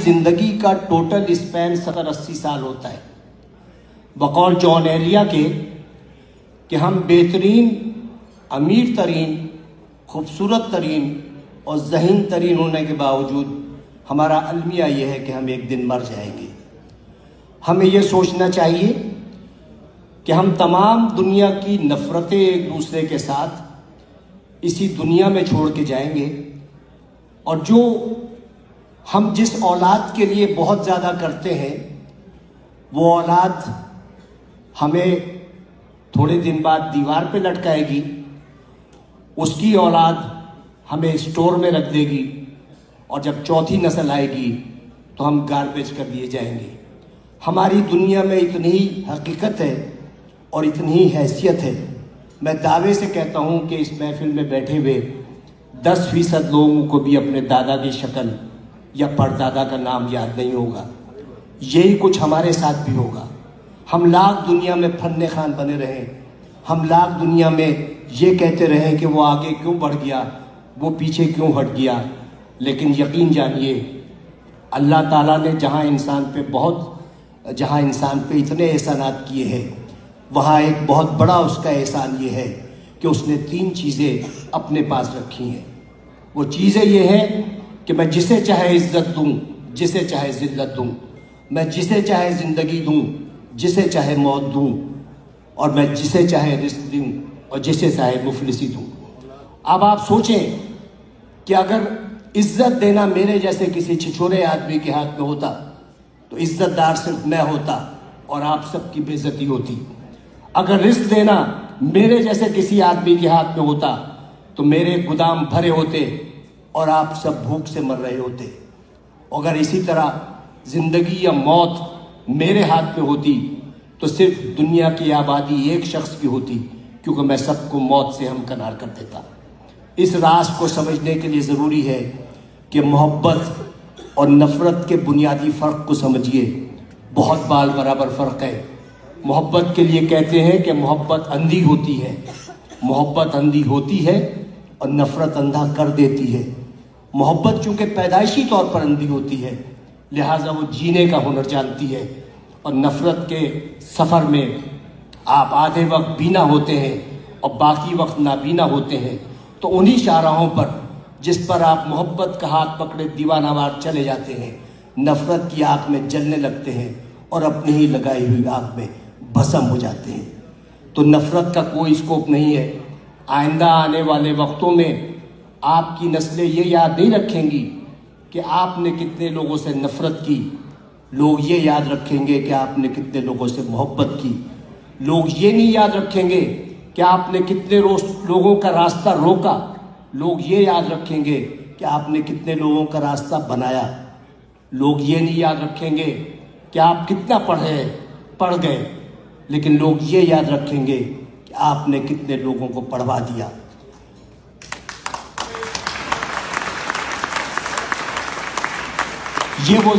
زندگی کا total Spain 70-80 سال ہوتا ہے، بقول جان ایلیا کے کہ ہم بہترین، امیر ترین، خوبصورت ترین اور ذہین ترین ہونے کے باوجود ہمارا المیہ یہ ہے کہ ہم ایک دن مر جائیں گے۔ ہمیں یہ سوچنا چاہیے کہ ہم تمام دنیا کی نفرتیں ایک دوسرے کے ساتھ اسی دنیا میں چھوڑ کے جائیں گے، اور جو ہم جس اولاد کے لیے بہت زیادہ کرتے ہیں وہ اولاد ہمیں تھوڑے دن بعد دیوار پہ لٹکائے گی، اس کی اولاد ہمیں اسٹور میں رکھ دے گی، اور جب چوتھی نسل آئے گی تو ہم گاربیج کر دیے جائیں گے۔ ہماری دنیا میں اتنی ہی حقیقت ہے اور اتنی ہی حیثیت ہے، میں دعوے سے کہتا ہوں کہ اس محفل میں بیٹھے ہوئے 10% لوگوں کو بھی اپنے دادا کی شکل یا پردادا کا نام یاد نہیں ہوگا۔ یہی کچھ ہمارے ساتھ بھی ہوگا۔ ہم لاکھ دنیا میں فن خان بنے رہیں، ہم لاکھ دنیا میں یہ کہتے رہیں کہ وہ آگے کیوں بڑھ گیا، وہ پیچھے کیوں ہٹ گیا، لیکن یقین جانیے اللہ تعالیٰ نے جہاں انسان پہ اتنے احسانات کیے ہیں، وہاں ایک بہت بڑا اس کا احسان یہ ہے کہ اس نے 3 چیزیں اپنے پاس رکھی ہیں۔ وہ چیزیں یہ ہیں کہ میں جسے چاہے عزت دوں، جسے چاہے ذلت دوں، میں جسے چاہے زندگی دوں، جسے چاہے موت دوں، اور میں جسے چاہے رزق دوں اور جسے چاہے مفلسی دوں۔ اب آپ سوچیں کہ اگر عزت دینا میرے جیسے کسی چھچورے آدمی کے ہاتھ میں ہوتا تو عزت دار صرف میں ہوتا اور آپ سب کی بے عزتی ہوتی۔ اگر رزق دینا میرے جیسے کسی آدمی کے ہاتھ میں ہوتا تو میرے گودام بھرے ہوتے اور آپ سب بھوک سے مر رہے ہوتے۔ اگر اسی طرح زندگی یا موت میرے ہاتھ میں ہوتی تو صرف دنیا کی آبادی ایک شخص کی ہوتی، کیونکہ میں سب کو موت سے ہمکنار کر دیتا۔ اس راز کو سمجھنے کے لیے ضروری ہے کہ محبت اور نفرت کے بنیادی فرق کو سمجھیے۔ بہت بال برابر فرق ہے۔ محبت کے لیے کہتے ہیں کہ محبت اندھی ہوتی ہے، محبت اندھی ہوتی ہے اور نفرت اندھا کر دیتی ہے۔ محبت چونکہ پیدائشی طور پر اندھی ہوتی ہے، لہٰذا وہ جینے کا ہنر جانتی ہے، اور نفرت کے سفر میں آپ آدھے وقت بینا ہوتے ہیں اور باقی وقت نابینا ہوتے ہیں، تو انہی شاہراہوں پر جس پر آپ محبت کا ہاتھ پکڑے دیوانہ وار چلے جاتے ہیں، نفرت کی آگ میں جلنے لگتے ہیں اور اپنی ہی لگائی ہوئی آگ میں بھسم ہو جاتے ہیں۔ تو نفرت کا کوئی اسکوپ نہیں ہے۔ آئندہ آنے والے وقتوں میں آپ کی نسلیں یہ یاد نہیں رکھیں گی کہ آپ نے کتنے لوگوں سے نفرت کی، لوگ یہ یاد رکھیں گے کہ آپ نے کتنے لوگوں سے محبت کی۔ لوگ یہ نہیں یاد رکھیں گے کہ آپ نے کتنے لوگوں کا راستہ روکا، لوگ یہ یاد رکھیں گے کہ آپ نے کتنے لوگوں کا راستہ بنایا۔ لوگ یہ نہیں یاد رکھیں گے کہ آپ کتنا پڑھ گئے، لیکن لوگ یہ یاد رکھیں گے کہ آپ نے کتنے لوگوں کو پڑھوا دیا۔ یہ وہ